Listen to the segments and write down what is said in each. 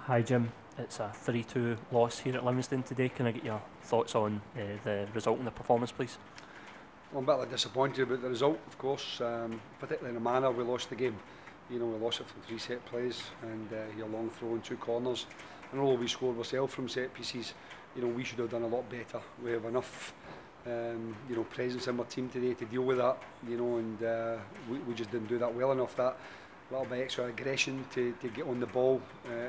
Hi Jim, it's a 3-2 loss here at Livingston today. Can I get your thoughts on the result and the performance, please? Well, I'm a bit disappointed about the result, of course, particularly in the manner we lost the game. We lost it from 3 set plays and your long throw and 2 corners. And although we scored ourselves from set pieces, we should have done a lot better. We have enough, presence in our team today to deal with that, and we just didn't do that well enough. That little bit extra aggression to get on the ball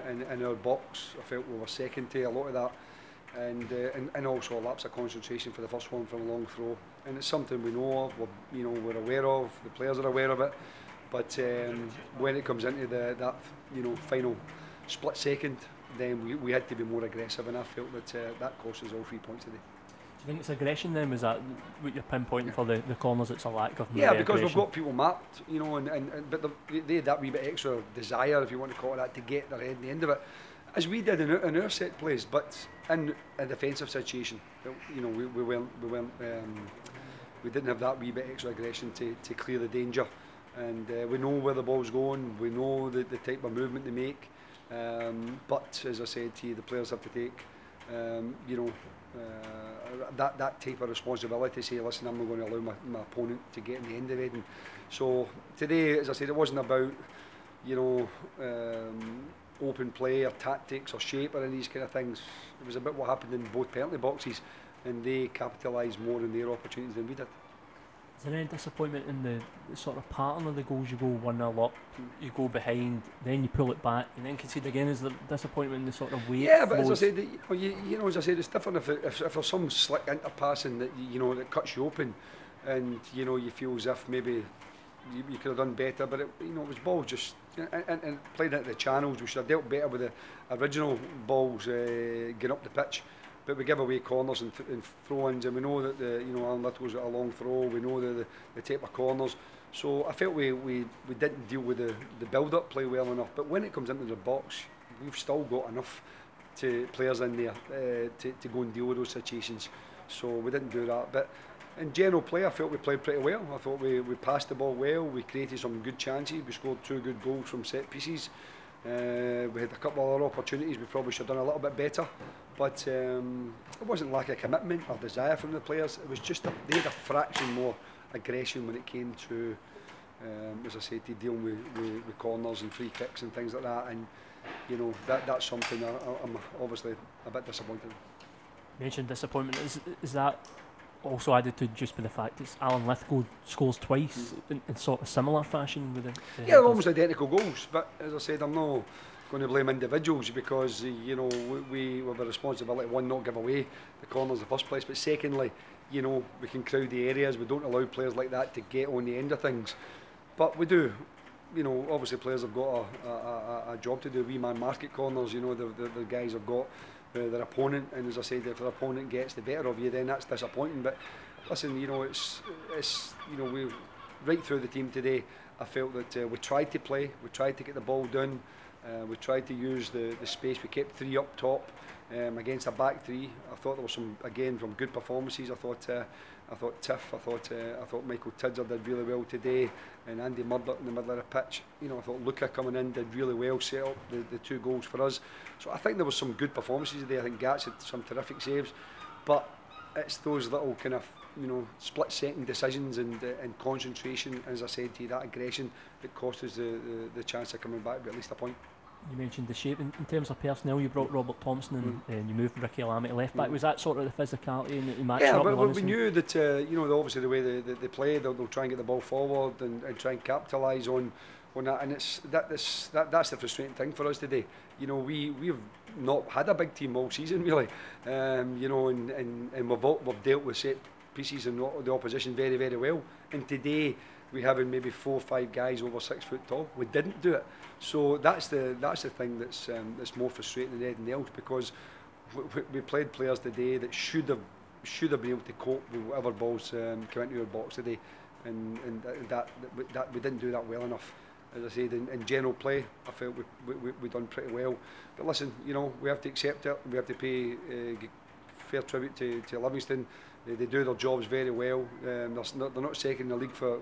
in our box. I felt we were second to a lot of that. And also a lapse of concentration for the first one from a long throw, and it's something we know of, we're aware of, the players are aware of it, but when it comes into that final split second, then we had to be more aggressive, and I felt that that cost us all 3 points today. Do you think it's aggression then? Was that what you're pinpointing for the corners? It's a lack of because aggression? we've got people marked, but they had that wee bit extra desire, if you want to call it that, to get their head in the end of it, as we did in our set plays, but in a defensive situation, we didn't have that wee bit extra aggression to clear the danger, and we know where the ball's going, we know the type of movement they make, but as I said to you, the players have to take that type of responsibility to say, listen, I'm not going to allow my opponent to get in the end of it. And so today, as I said, it wasn't about open play or tactics or shape or any of these kind of things. It was about what happened in both penalty boxes, and they capitalised more on their opportunities than we did. Is there any disappointment in the sort of pattern of the goals? You go 1-0 up, you go behind, then you pull it back, and then concede again. Is there disappointment in the sort of way? Yeah, but as I said, as I said, it's different if there's some slick interpassing that that cuts you open, and you feel as if maybe you could have done better, but it was balls just and played into the channels. We should have dealt better with the original balls getting up the pitch, but we give away corners and throw-ins, and we know that Alan Little's got a long throw. We know the type of corners, so I felt we didn't deal with the build-up play well enough. But when it comes into the box, we've still got enough players in there to go and deal with those situations, so we didn't do that. But in general play, I felt we played pretty well. I thought we passed the ball well, we created some good chances, we scored 2 good goals from set pieces. We had a couple of other opportunities we probably should have done a little bit better, but it wasn't lack of commitment or desire from the players. It was just they had a fraction more aggression when it came to, as I said, to dealing with corners and free kicks and things like that, and that's something I'm obviously a bit disappointed in. You mentioned disappointment. Is that also added to just by the fact it's Alan Lithgow scores twice in sort of similar fashion with they're almost identical goals, but as I said, I'm not going to blame individuals, because we have a responsibility, one, not give away the corners in the first place, but secondly, we can crowd the areas. We don't allow players like that to get on the end of things, but we do. Obviously players have got a job to do. We man market corners. The guys have got their opponent, and as I said, if their opponent gets the better of you, then that's disappointing. But listen, it's we right through the team today, I felt that we tried to play, we tried to get the ball done, we tried to use the space. We kept 3 up top against a back 3. I thought there was some good performances. I thought Tiff, I thought Michael Tidser did really well today, and Andy Murdoch in the middle of the pitch. I thought Luca coming in did really well, set up the 2 goals for us. So I think there was some good performances today. I think Gats had some terrific saves, but it's those little kind of split-second decisions and concentration, as I said to you, that aggression that cost us the chance of coming back with at least a point. You mentioned the shape. In terms of personnel, you brought Robert Thompson and you moved Ricky Lammy to left back. Was that sort of the physicality and the match? Yeah, but we knew that obviously the way they play, they'll try and get the ball forward and try and capitalise on that, and that's the frustrating thing for us today. We've not had a big team all season really, and we've dealt with set pieces and the opposition very, very well, and today we having maybe 4 or 5 guys over 6 foot tall. We didn't do it, so that's the thing that's more frustrating than anything else, because we played players today that should have been able to cope with whatever balls come into our box today, and that we didn't do that well enough. As I said, in general play, I felt we done pretty well. But listen, we have to accept it. We have to pay fair tribute to Livingston. They do their jobs very well. They're not second in the league for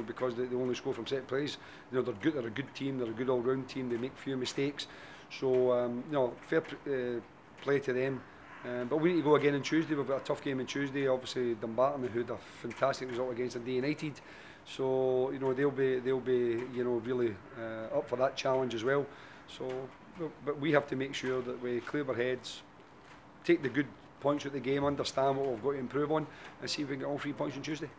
because they only score from set plays. They're good. They're a good team. They're a good all-round team. They make few mistakes. So fair play to them. But we need to go again on Tuesday. We've got a tough game on Tuesday. Obviously Dumbarton, who had a fantastic result against Dundee United. So they'll be really up for that challenge as well. So, but we have to make sure that we clear our heads, take the good points out of the game, understand what we've got to improve on, and see if we can get all 3 points on Tuesday.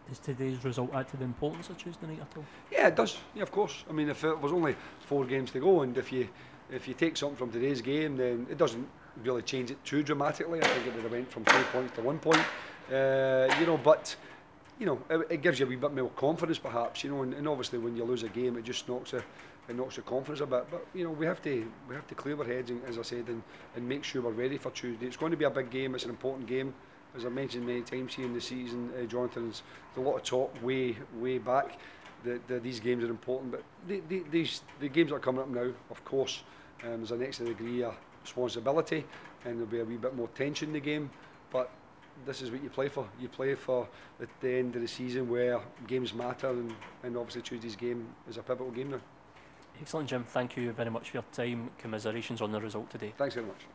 Does today's result add to the importance of Tuesday night at all? Yeah, it does. Yeah, of course. I mean, if it was only 4 games to go, and if you take something from today's game, then it doesn't really change it too dramatically. I think it would have went from 2 points to 1 point. But it gives you a wee bit more confidence, perhaps. And obviously when you lose a game, it just knocks the confidence a bit. But we have to clear our heads, and, as I said, and make sure we're ready for Tuesday. It's going to be a big game. It's an important game. As I mentioned many times here in the season, Jonathan, there's a lot of talk way back that these games are important. But the games that are coming up now, of course, there's an extra degree of responsibility, and there'll be a wee bit more tension in the game. But this is what you play for. You play for at the end of the season where games matter, and obviously Tuesday's game is a pivotal game now. Excellent, Jim. Thank you very much for your time. Commiserations on the result today. Thanks very much.